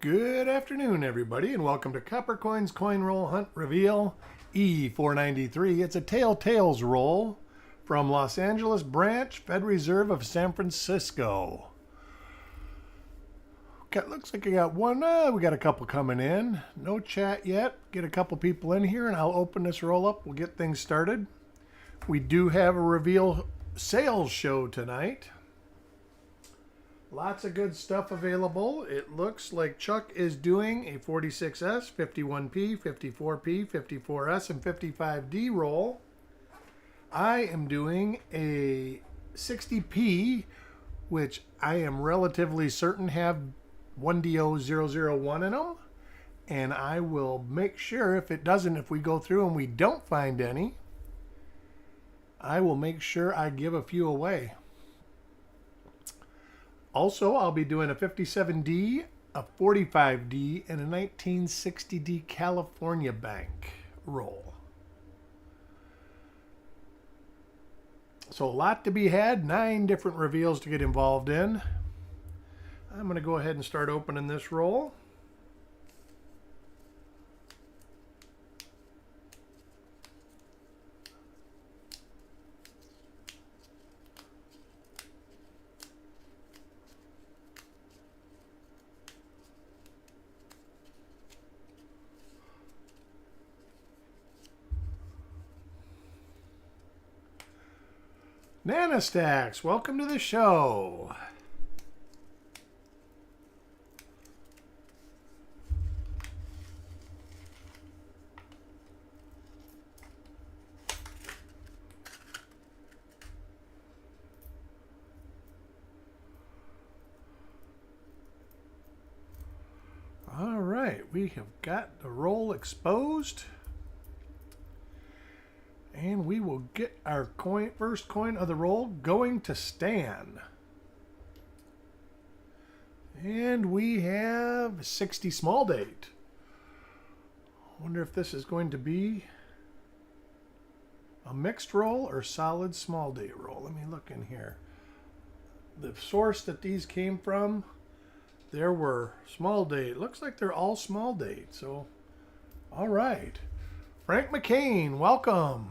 Good afternoon, everybody, and welcome to Copper Coins Coin Roll Hunt Reveal E493. It's a Tails roll from Los Angeles branch, Fed Reserve of San Francisco. Okay, looks like I got one. We got a couple coming in. No chat yet. Get a couple people in here, and I'll open this roll up. We'll get things started. We do have a reveal sales show tonight. Lots of good stuff available. It looks like Chuck is doing a 46S, 51P, 54P, 54S, and 55D roll. I am doing a 60P, which I am relatively certain have 1DO001 in them. And I will make sure if it doesn't, if we go through and we don't find any, I will make sure I give a few away. Also, I'll be doing a 57D, a 45D, and a 1960D California Bank roll. So a lot to be had, 9 different reveals to get involved in. I'm going to go ahead and start opening this roll. Nanostacks, welcome to the show. All right, we have got the roll exposed. And we will get our first coin of the roll going to Stan. And we have 60 small date. Wonder if this is going to be a mixed roll or solid small date roll. Let me look in here. The source that these came from, there were small date. Looks like they're all small date. So, all right. Frank McCain, welcome.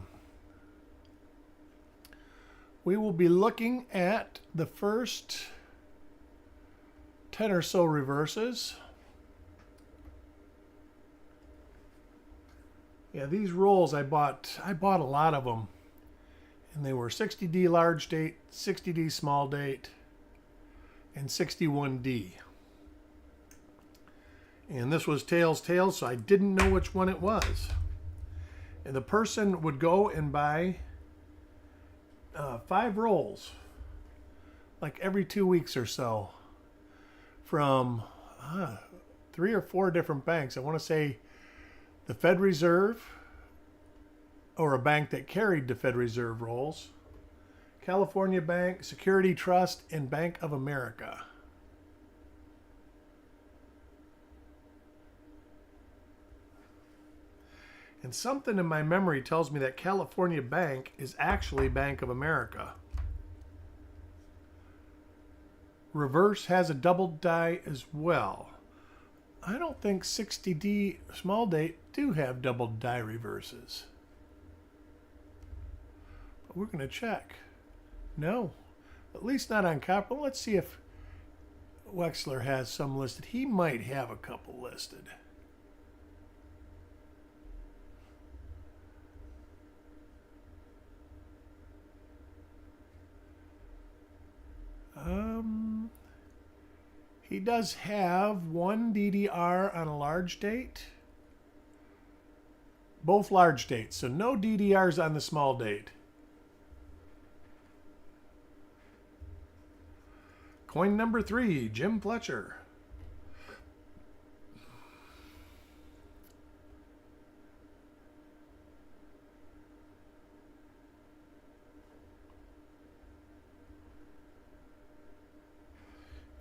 We will be looking at the first 10 or so reverses. Yeah, these rolls I bought a lot of them. And they were 60D large date, 60D small date, and 61D. And this was Tails, so I didn't know which one it was. And the person would go and buy 5 rolls, like every 2 weeks or so, from 3 or 4 different banks. I want to say the Fed Reserve, or a bank that carried the Fed Reserve rolls, California Bank, Security Trust, and Bank of America. And something in my memory tells me that California Bank is actually Bank of America. Reverse has a double die as well. I don't think 60D small date do have double die reverses. But we're going to check. No, at least not on copper. Let's see if Wexler has some listed. He might have a couple listed. He does have 1 DDR on a large date. Both large dates, so no DDRs on the small date. Coin number 3, Jim Fletcher.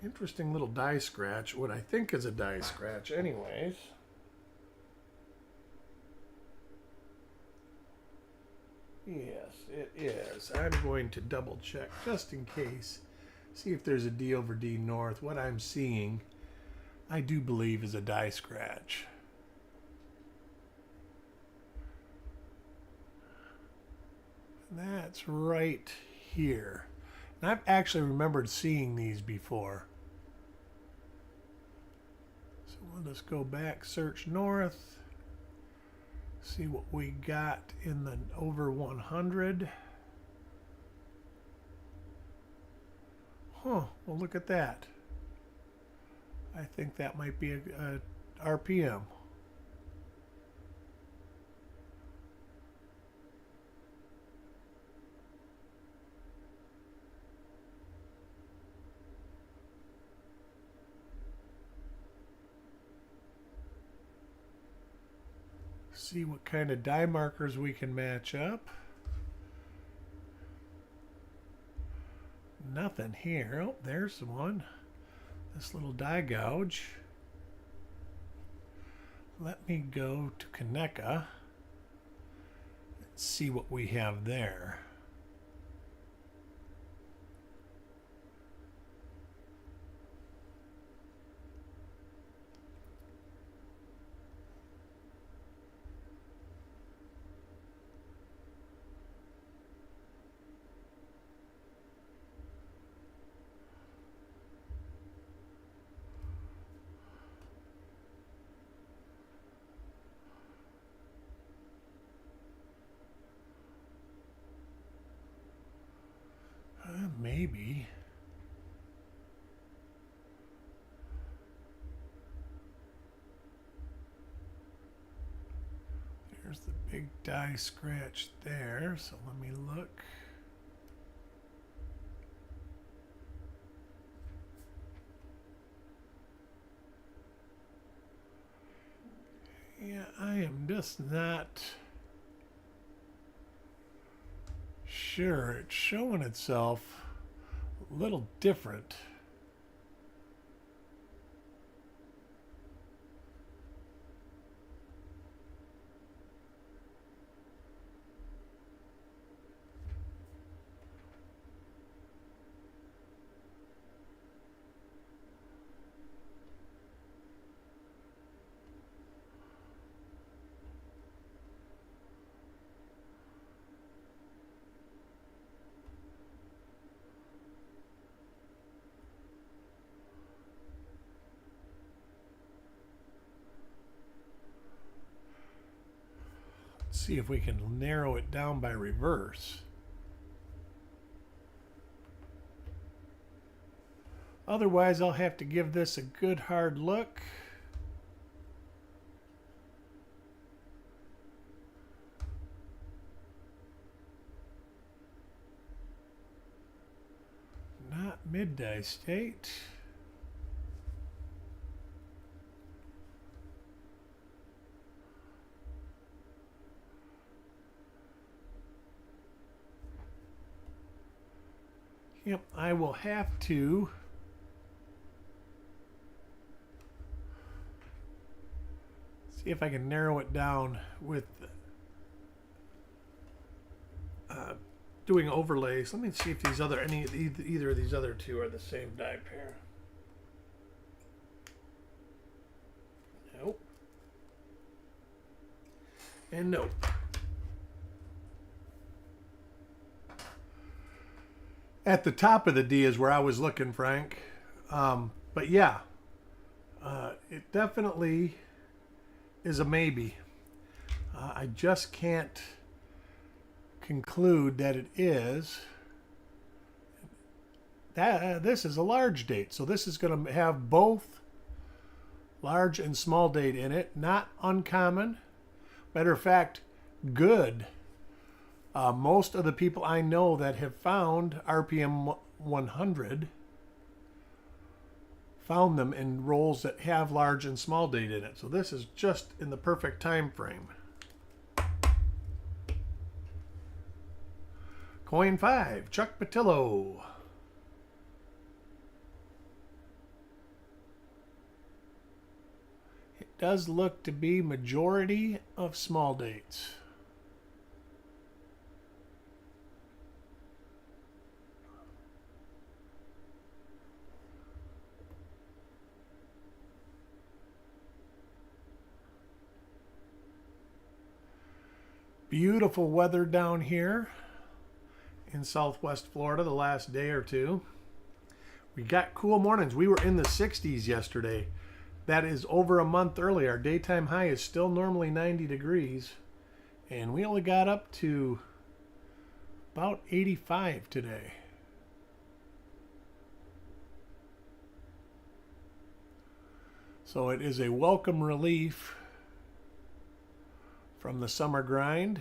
Interesting little die scratch, what I think is a die scratch anyways. Yes, it is. I'm going to double check just in case. See if there's a D over D north. What I'm seeing, I do believe is a die scratch. And that's right here. And I've actually remembered seeing these before. So we'll just go back, search north, see what we got in the over 100. Huh, well look at that. I think that might be a RPM. See what kind of die markers we can match up. Nothing here. Oh, there's one. This little die gouge. Let me go to Kaneka and see what we have there. Maybe. There's the big die scratch there, so let me look. Yeah, I am just not sure. It's showing itself a little different. See if we can narrow it down by reverse. Otherwise, I'll have to give this a good hard look. Not mid-die state. Yep, I will have to see if I can narrow it down with doing overlays. Let me see if these other either of these other two are the same die pair. Nope. And nope. At the top of the D is where I was looking, Frank. But yeah, it definitely is a maybe. I just can't conclude that it is. This is a large date, so this is going to have both large and small date in it. Not uncommon. Matter of fact, good. Most of the people I know that have found RPM 100 found them in rolls that have large and small date in it. So this is just in the perfect time frame. Coin 5, Chuck Patillo. It does look to be majority of small dates. Beautiful weather down here in Southwest Florida the last day or two. We got cool mornings. We were in the 60s yesterday. That is over a month early. Our daytime high is still normally 90 degrees. And we only got up to about 85 today. So it is a welcome relief from the summer grind.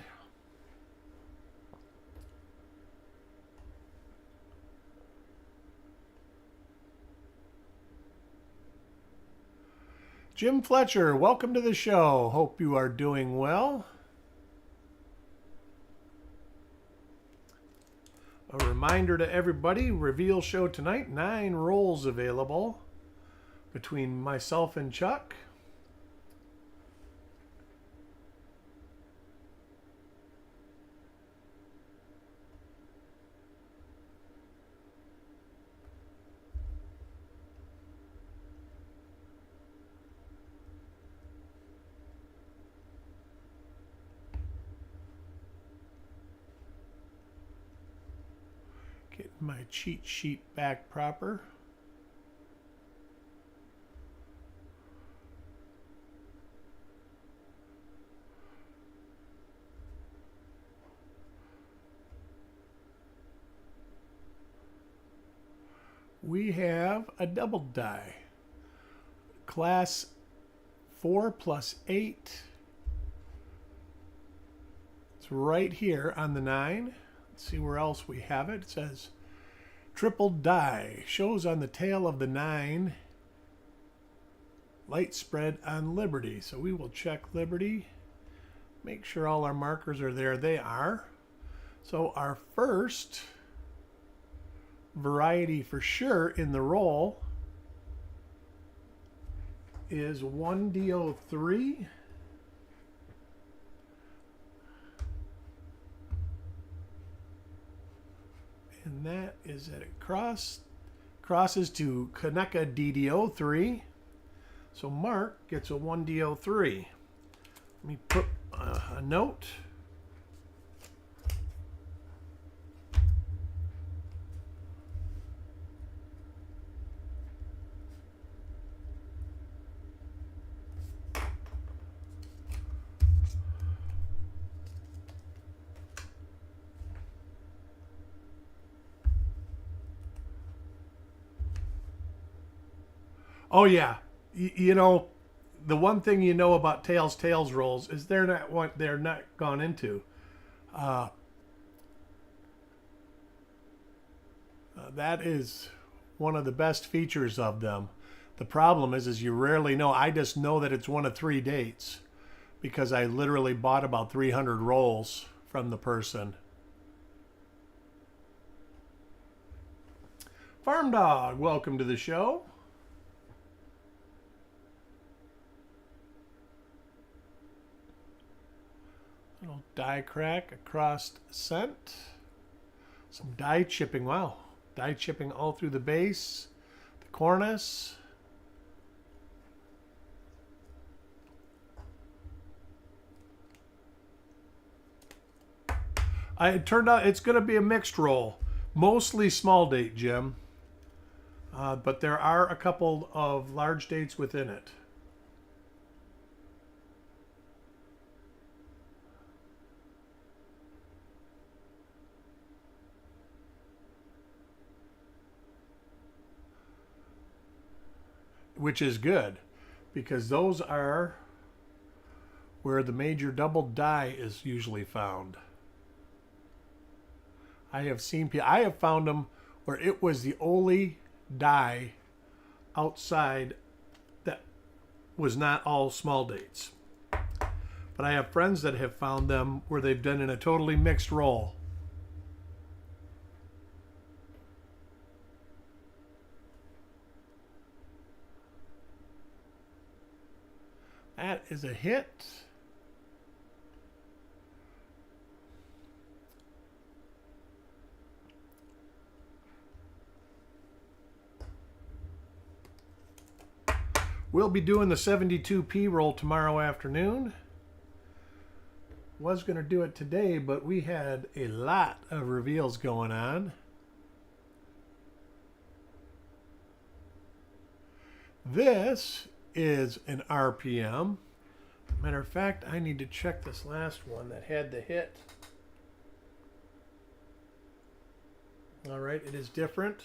Jim Fletcher, welcome to the show. Hope you are doing well. A reminder to everybody, reveal show tonight, 9 rolls available between myself and Chuck. Getting my cheat sheet back proper. We have a double die. Class 4 plus 8. It's right here on the 9. Let's see where else we have it. It says triple die. Shows on the tail of the 9. Light spread on Liberty. So we will check Liberty. Make sure all our markers are there. They are. So our first variety for sure in the roll is 1DO3. And that is at it crosses to Kaneka DDO3. So Mark gets a 1DO3. Let me put a note. Oh yeah, you know, the one thing you know about tails rolls is they're not gone into. That is one of the best features of them. The problem is you rarely know. I just know that it's one of 3 dates because I literally bought about 300 rolls from the person. Farm Dog, welcome to the show. Little die crack across scent. Some die chipping. Wow. Die chipping all through the base, the cornice. It turned out it's going to be a mixed roll. Mostly small date, Jim. But there are a couple of large dates within it. Which is good, because those are where the major double die is usually found. I have found them where it was the only die outside that was not all small dates. But I have friends that have found them where they've done in a totally mixed roll. That is a hit. We'll be doing the 72p roll tomorrow afternoon. Was going to do it today, but we had a lot of reveals going on. This is an RPM. Matter of fact, I need to check this last one that had the hit. All right, it is different.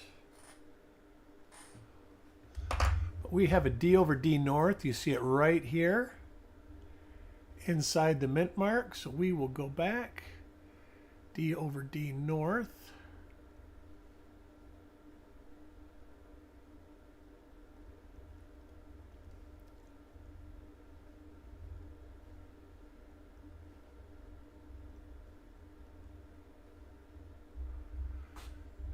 We have a D over D north. You see it right here inside the mint mark. So we will go back. D over D north.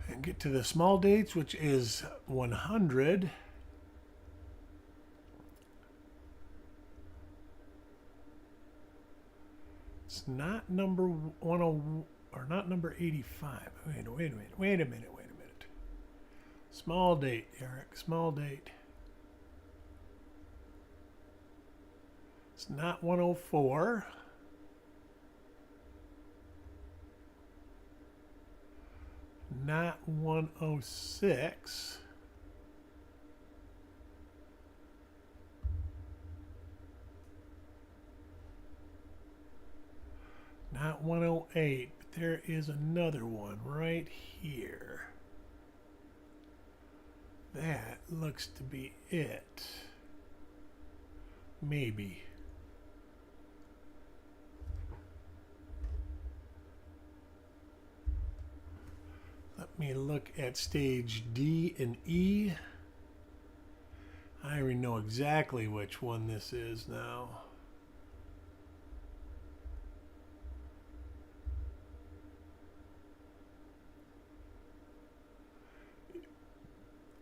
And get to the small dates, which is 100. It's not number 10 or not number 85. Wait a minute. Small date, Eric. Small date. It's not 104. Not 106. Not 108, but there is another one right here. That looks to be it. Maybe. Let me look at stage D and E. I already know exactly which one this is now.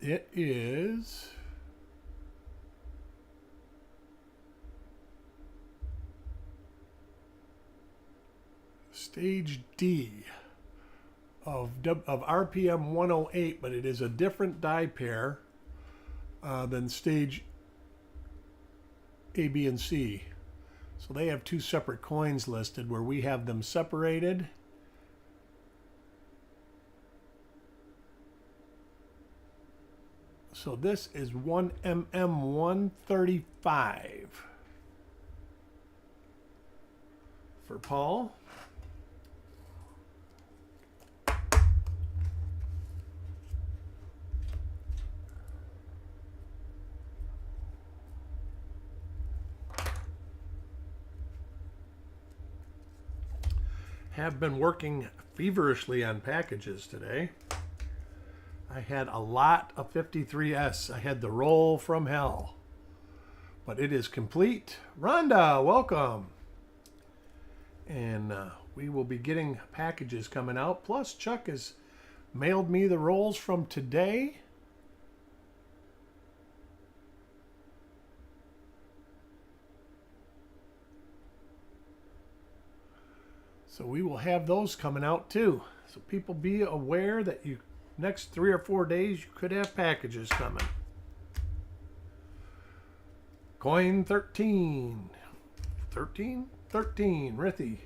It is stage D of RPM 108, but it is a different die pair than stage A, B, and C. So they have two separate coins listed where we have them separated. So this is 1mm135 for Paul. Have been working feverishly on packages today. I had a lot of 53S. I had the roll from hell. But it is complete. Rhonda, welcome. And we will be getting packages coming out. Plus, Chuck has mailed me the rolls from today. So we will have those coming out too. So people be aware that you next 3 or 4 days you could have packages coming. Coin 13. 13? 13. Rithy.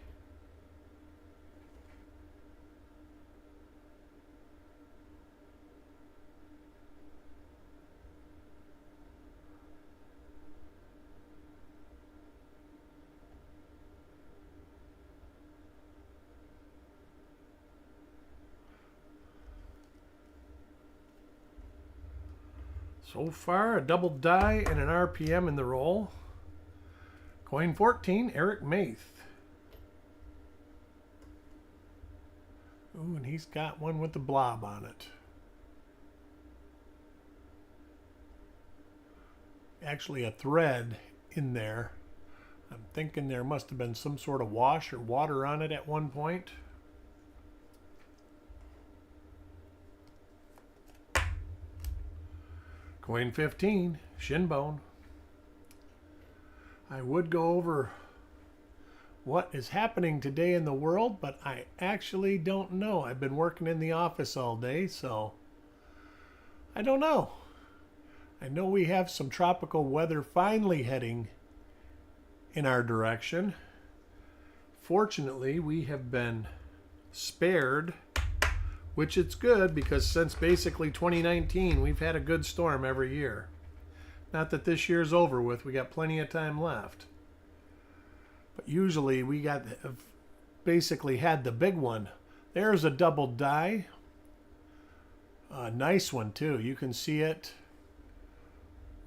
So far, a double die and an RPM in the roll. Coin 14, Eric Beyer. Ooh, and he's got one with the blob on it. Actually, a thread in there. I'm thinking there must have been some sort of wash or water on it at one point. Coin 15, Shinbone. I would go over what is happening today in the world, but I actually don't know. I've been working in the office all day, so I don't know. I know we have some tropical weather finally heading in our direction. Fortunately, we have been spared, which it's good because since basically 2019, we've had a good storm every year. Not that this year's over with, we got plenty of time left. But usually we have basically had the big one. There's a double die. A nice one too. You can see it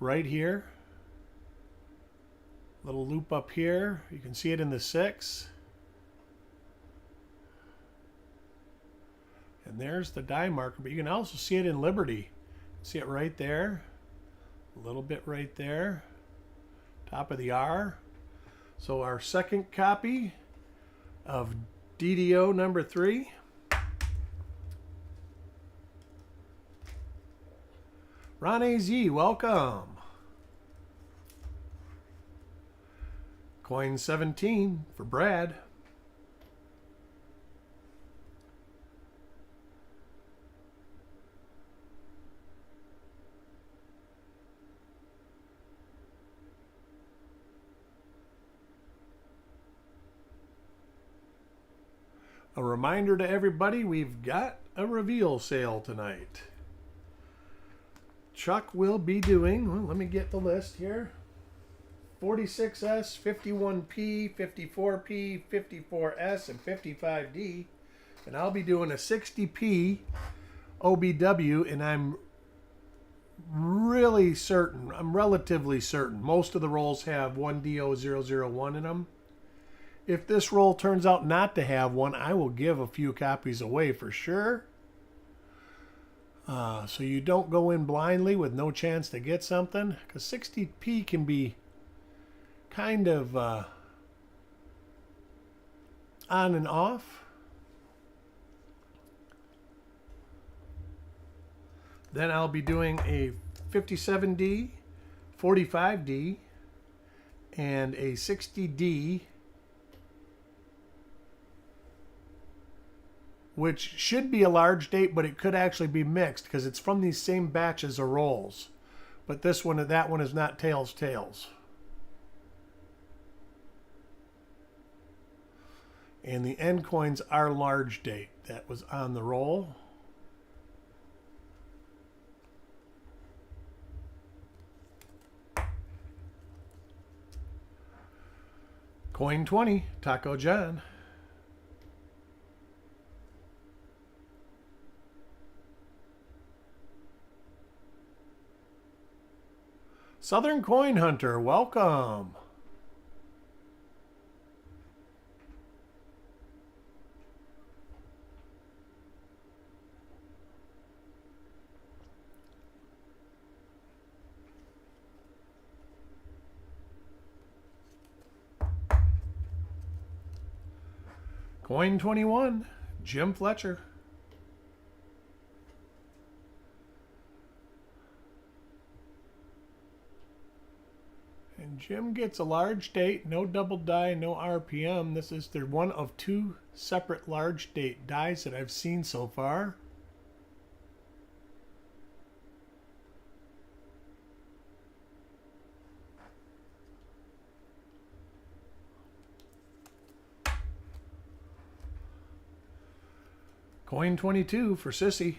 right here. Little loop up here. You can see it in the 6. And there's the die marker, but you can also see it in Liberty. See it right there. A little bit right there. Top of the R. So our second copy of DDO number 3. Ron AZ, welcome. Coin 17 for Brad. A reminder to everybody, we've got a reveal sale tonight. Chuck will be doing, well, let me get the list here. 46S, 51P, 54P, 54S, and 55D. And I'll be doing a 60P OBW, and I'm really certain, I'm relatively certain, most of the rolls have 1DO001 in them. If this roll turns out not to have one, I will give a few copies away for sure. So you don't go in blindly with no chance to get something, because 60P can be kind of on and off. Then I'll be doing a 57D, 45D, and a 60D, which should be a large date, but it could actually be mixed because it's from these same batches of rolls. But this one, that one is not tails. And the end coins are large date. That was on the roll. Coin 20, Taco John. Southern Coin Hunter, welcome. Coin 21, Jim Fletcher. And Jim gets a large date, no double die, no RPM. This is their one of 2 separate large date dies that I've seen so far. Coin 22 for Sissy.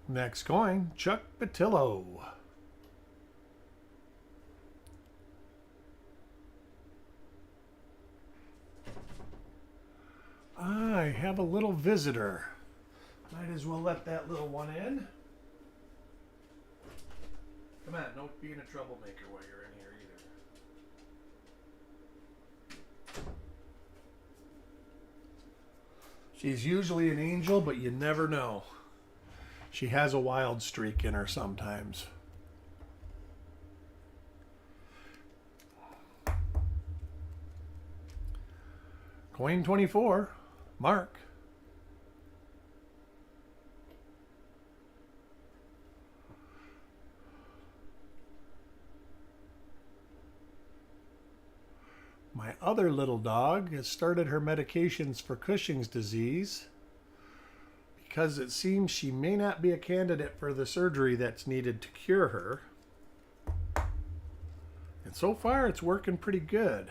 Next coin, Chuck Patillo. I have a little visitor. Might as well let that little one in. Come on, don't be a troublemaker while you're in here either. She's usually an angel, but you never know. She has a wild streak in her sometimes. Coin 24, Mark. My other little dog has started her medications for Cushing's disease because it seems she may not be a candidate for the surgery that's needed to cure her. And so far, it's working pretty good.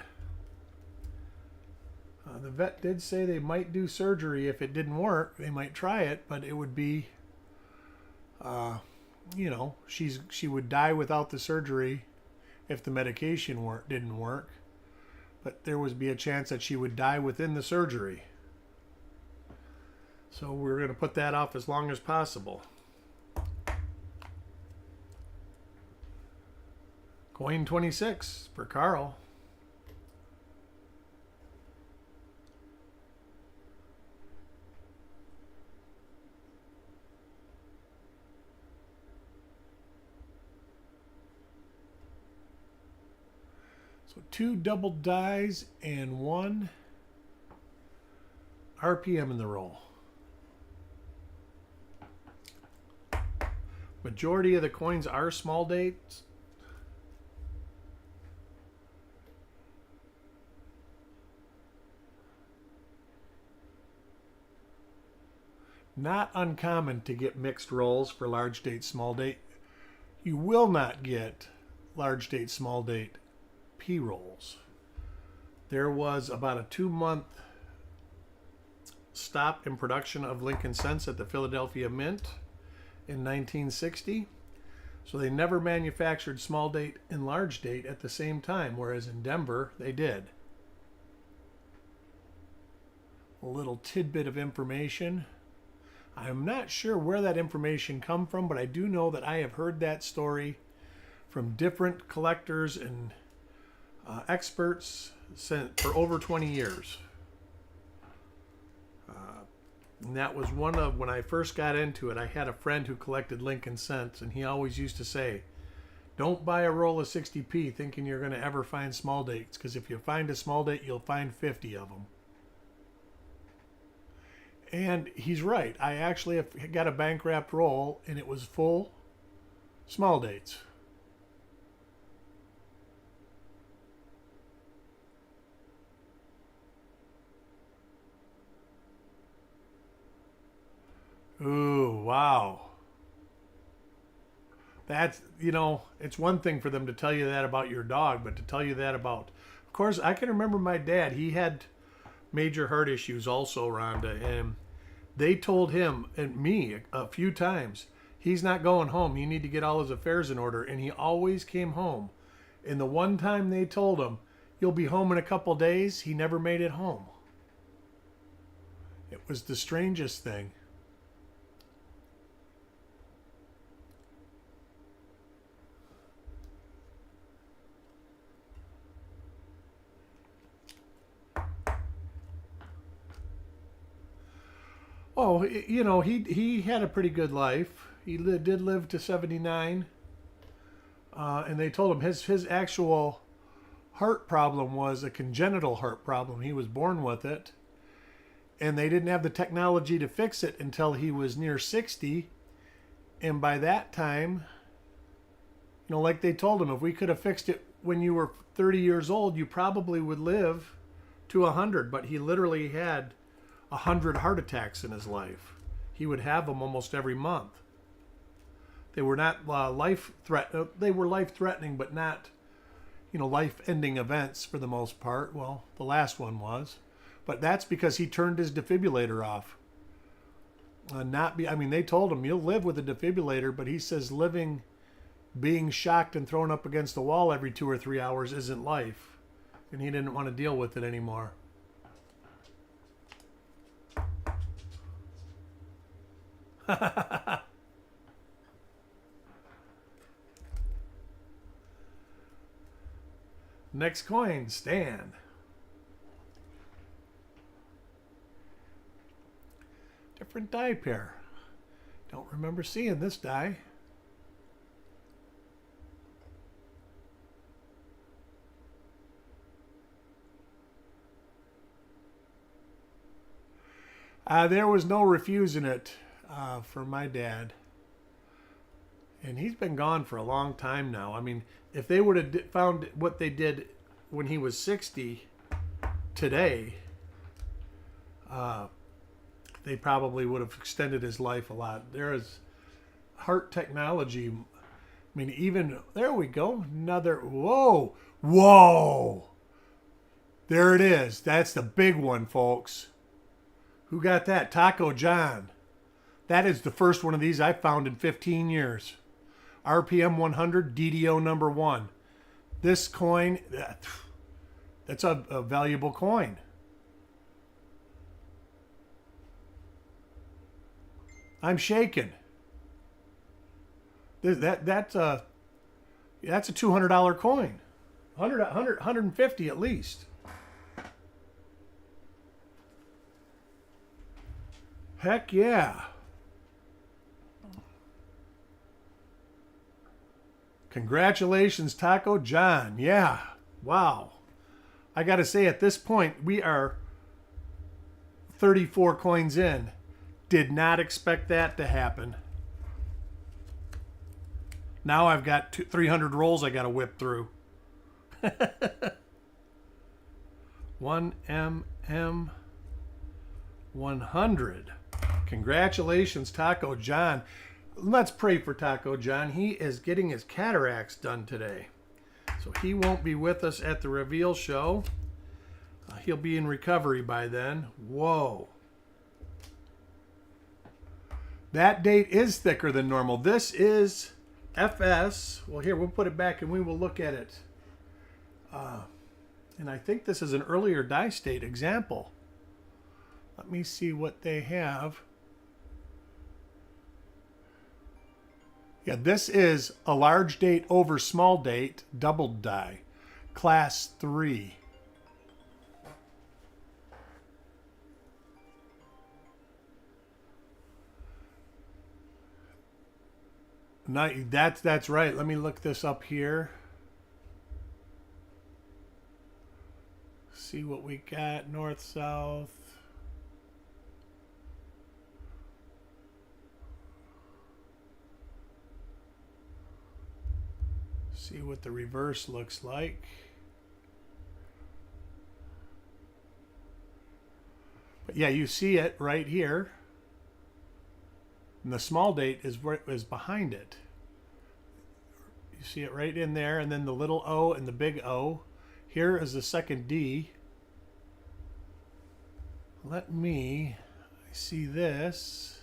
The vet did say they might do surgery if it didn't work. They might try it, but it would be, she would die without the surgery if the medication didn't work. But there would be a chance that she would die within the surgery. So we're going to put that off as long as possible. Coin 26 for Carl. So 2 double dies and 1 RPM in the roll. Majority of the coins are small dates. Not uncommon to get mixed rolls for large date, small date. You will not get large date, small date P rolls. There was about a 2-month stop in production of Lincoln Cents at the Philadelphia Mint in 1960. So they never manufactured small date and large date at the same time, whereas in Denver they did. A little tidbit of information. I'm not sure where that information come from, but I do know that I have heard that story from different collectors and experts for over 20 years. And that was one of, when I first got into it, I had a friend who collected Lincoln Cents, and he always used to say, don't buy a roll of 60p thinking you're going to ever find small dates, because if you find a small date, you'll find 50 of them. And he's right. I actually have got a bank wrapped roll, and it was full small dates. Ooh, wow. That's, it's one thing for them to tell you that about your dog, but to tell you that about, of course, I can remember my dad, he had major heart issues also, Rhonda, and they told him and me a few times, he's not going home. You need to get all his affairs in order. And he always came home. And the one time they told him, you'll be home in a couple days, he never made it home. It was the strangest thing. Oh, he had a pretty good life. He did live to 79. And they told him his actual heart problem was a congenital heart problem. He was born with it. And they didn't have the technology to fix it until he was near 60. And by that time, like they told him, if we could have fixed it when you were 30 years old, you probably would live to 100. But he literally had 100 heart attacks in his life. He would have them almost every month. They were not they were life-threatening, but not, life-ending events for the most part. Well, the last one was, but that's because he turned his defibrillator off. They told him you'll live with a defibrillator, but he says being shocked and thrown up against the wall every 2 or 3 hours isn't life, and he didn't want to deal with it anymore. Next coin, Stan. Different die pair. Don't remember seeing this die. There was no refusing it for my dad. And he's been gone for a long time now. I mean, if they would have found what they did when he was 60, today, they probably would have extended his life a lot. There is heart technology. I mean, even, there we go. Another, whoa, whoa. There it is. That's the big one, folks. Who got that? Taco John. That is the first one of these I found in 15 years. RPM 100, DDO number 1. This coin, that's a valuable coin. I'm shaking. That's a $200 coin. 150 at least. Heck yeah. Congratulations, Taco John. Yeah. Wow. I got to say, at this point, we are 34 coins in. Did not expect that to happen. Now I've got 300 rolls I got to whip through. 1MM 100. Congratulations, Taco John. Let's pray for Taco John. He is getting his cataracts done today. So he won't be with us at the reveal show. He'll be in recovery by then. Whoa. That date is thicker than normal. This is FS. Well, here, we'll put it back and we will look at it. And I think this is an earlier die state example. Let me see what they have. Yeah, this is a large date over small date, doubled die, class 3. That's right. Let me look this up here. See what we got, north, south. See what the reverse looks like. But yeah, you see it right here. And the small date is behind it. You see it right in there, and then the little O and the big O. Here is the second D. Let me see this.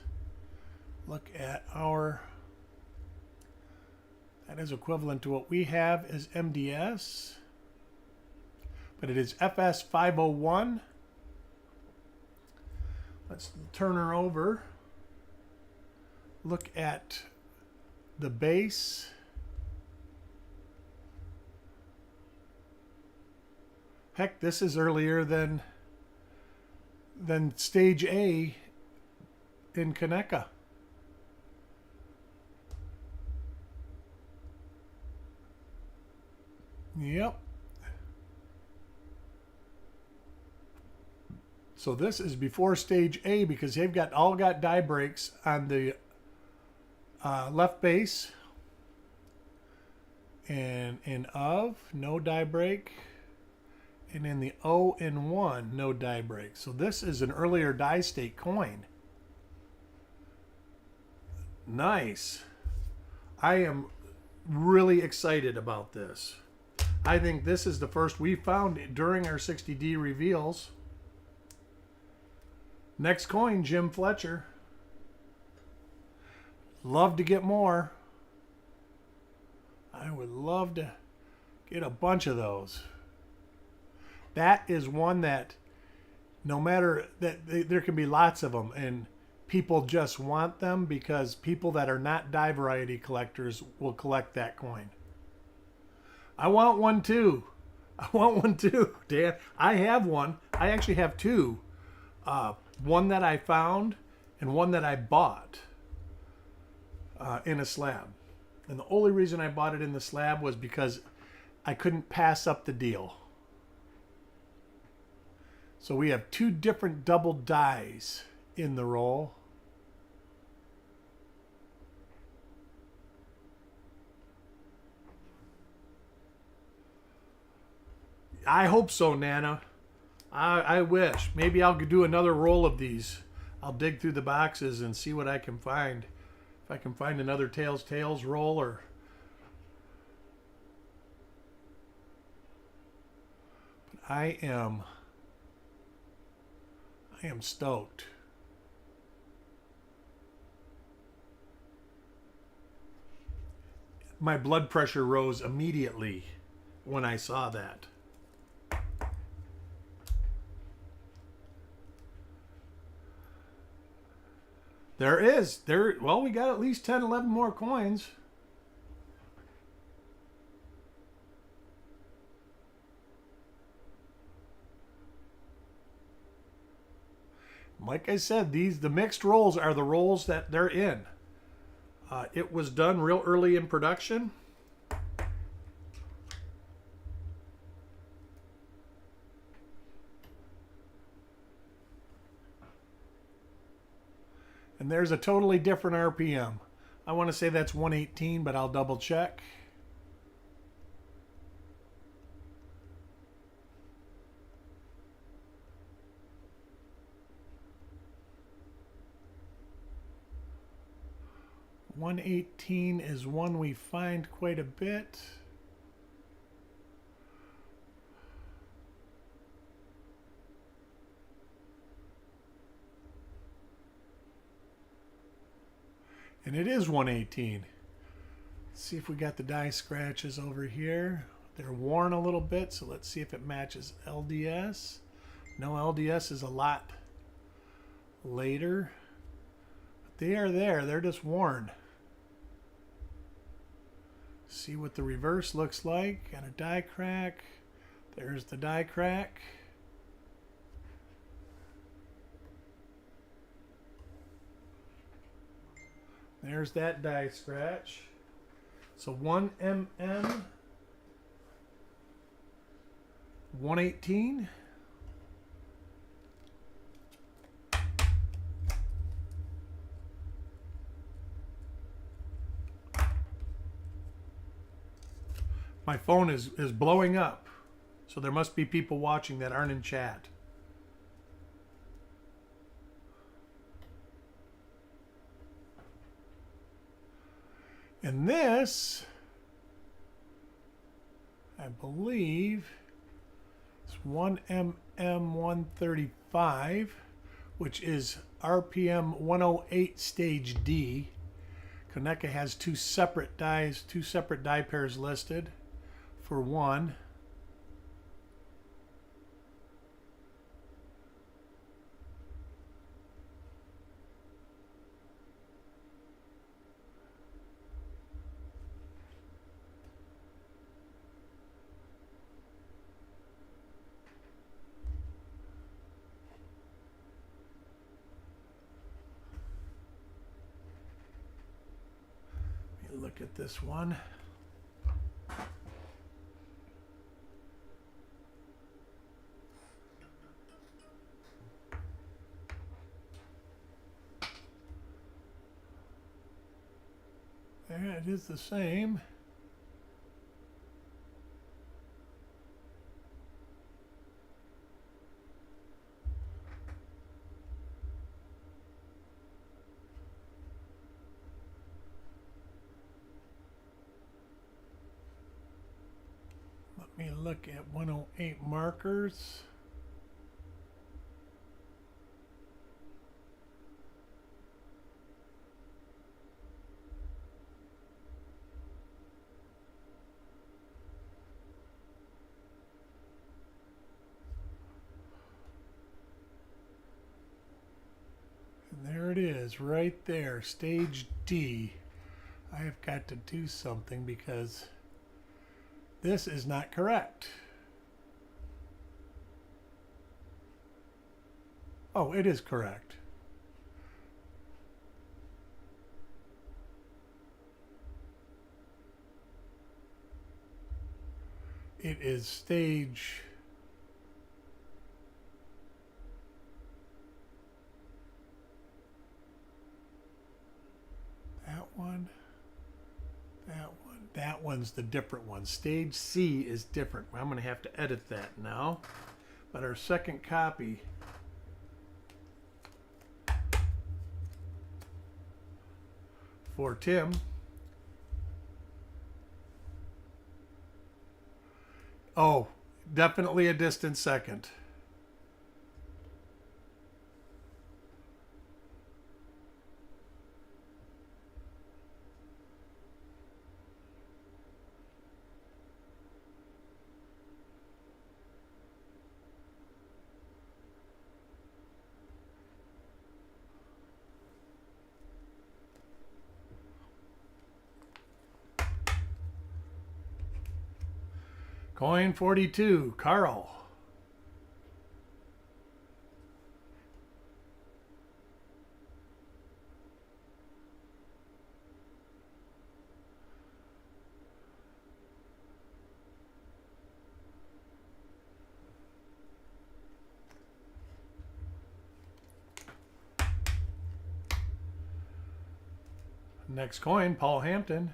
Look at our... That is equivalent to what we have as MDS. But it is FS 501. Let's turn her over. Look at the base. Heck, this is earlier than stage A in Kaneka. Yep. So this is before stage A because they've all got die breaks on the left base, and in of no die break, and in the O and 1 no die break. So this is an earlier die state coin. Nice. I am really excited about this. I think this is the first we found during our 60D reveals. Next coin, Jim Fletcher. Love to get more. I would love to get a bunch of those. That is one that no matter that there can be lots of them and people just want them because people that are not die variety collectors will collect that coin. I want one too. I want one too, Dan. I have one. I actually have two. One that I found and one that I bought in a slab. And the only reason I bought it in the slab was because I couldn't pass up the deal. So we have two different double dies in the roll. I hope so, Nana. I wish. Maybe I'll do another roll of these. I'll dig through the boxes and see what I can find. If I can find another Tails roll or... But I am stoked. My blood pressure rose immediately when I saw that. Well, we got at least 10, 11 more coins. Like I said, the mixed rolls are the rolls that they're in. It was done real early in production. And there's a totally different RPM. I want to say that's 118, but I'll double check. $118 is one we find quite a bit. And it is 118. Let's see if we got the die scratches over here. They're worn a little bit, so let's see if it matches LDS. No, LDS is a lot later. But they are there. They're just worn. See what the reverse looks like. Got a die crack. There's the die crack. There's that die scratch. So 1mm, 118. My phone is blowing up. So there must be people watching that aren't in chat. And this, I believe, is 1mm135, which is RPM 108 stage D. Koneka has two separate die pairs listed for one. Look at this one. There, it is the same. Let me look at 108 markers. And there it is, right there, stage D. I have got to do something because this is not correct. Oh, it is correct. It is stage that one. That one's the different one. Stage C is different. I'm going to have to edit that now. But our second copy for Tim oh, definitely a distant second. Coin 42, Carl. Next coin, Paul Hampton.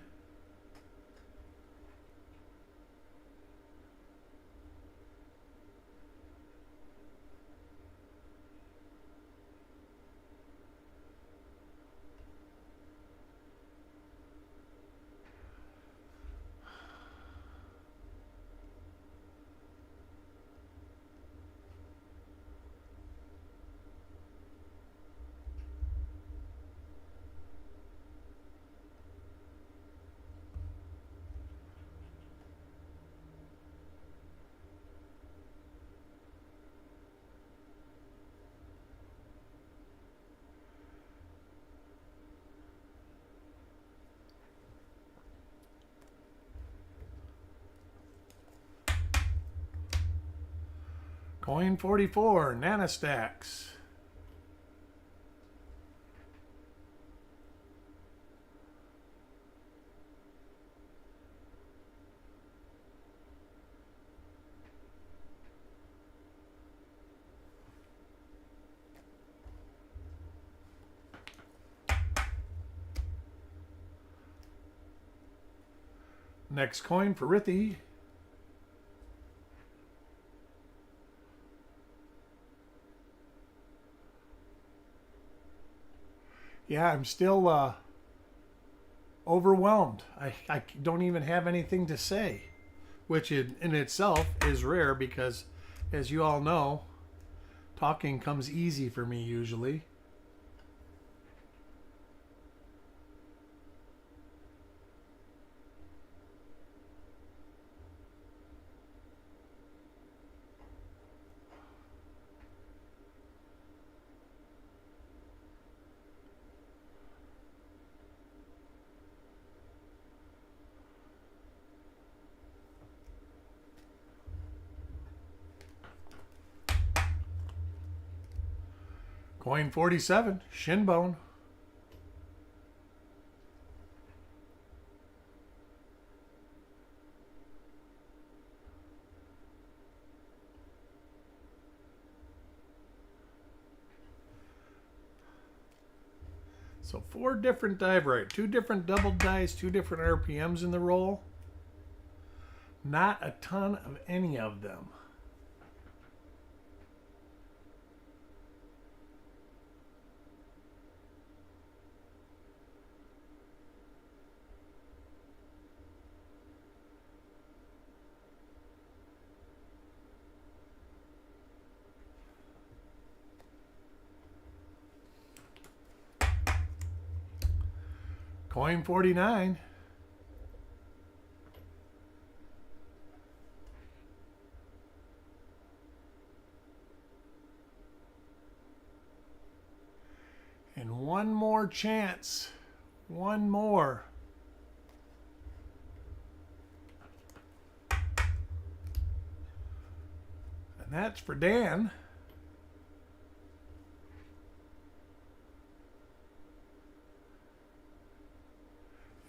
Coin 44, Nanostacks. Next coin for Rithy. Yeah, I'm still overwhelmed. I don't even have anything to say, which in itself is rare because, as you all know, talking comes easy for me usually. Coin 47, Shinbone. So 4 different dive right, 2 different double dice, 2 different RPMs in the roll. Not a ton of any of them. Coin 49. And one more chance. One more. And that's for Dan.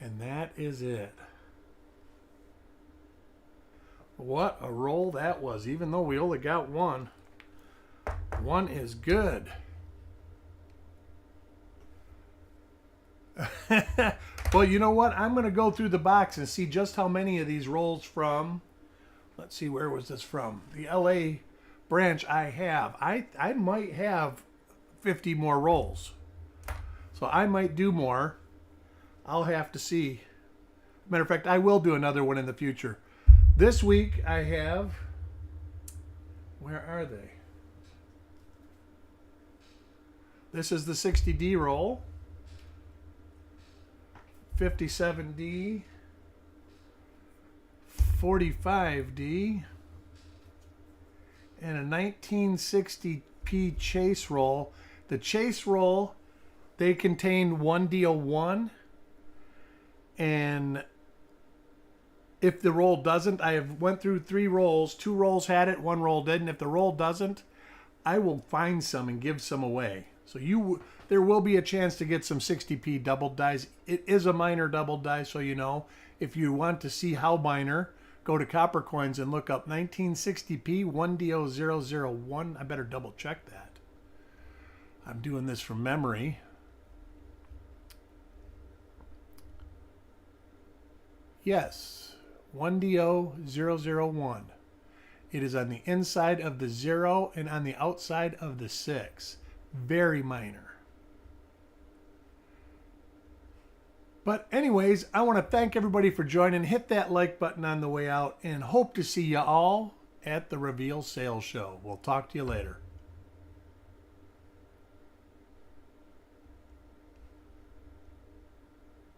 And that is it. What a roll that was, even though we only got one. One is good. Well, you know what? I'm going to go through the box and see just how many of these rolls from, let's see, where was this from? The LA branch I have. I might have 50 more rolls. So I might do more. I'll have to see. Matter of fact, I will do another one in the future. This week I have, where are they? This is the 60D roll, 57D, 45D, and a 1960P chase roll. The chase roll, they contain 1D01, and if the roll doesn't, I have went through 3 rolls. 2 rolls had it, 1 roll didn't. If the roll doesn't, I will find some and give some away. So there will be a chance to get some 60P double dies. It is a minor double die, so you know. If you want to see how minor, go to Copper Coins and look up 1960P 1D0001. I better double check that. I'm doing this from memory. Yes, 1D0001. It is on the inside of the 0 and on the outside of the 6. Very minor. But anyways, I want to thank everybody for joining. Hit that like button on the way out and hope to see you all at the Reveal Sales Show. We'll talk to you later.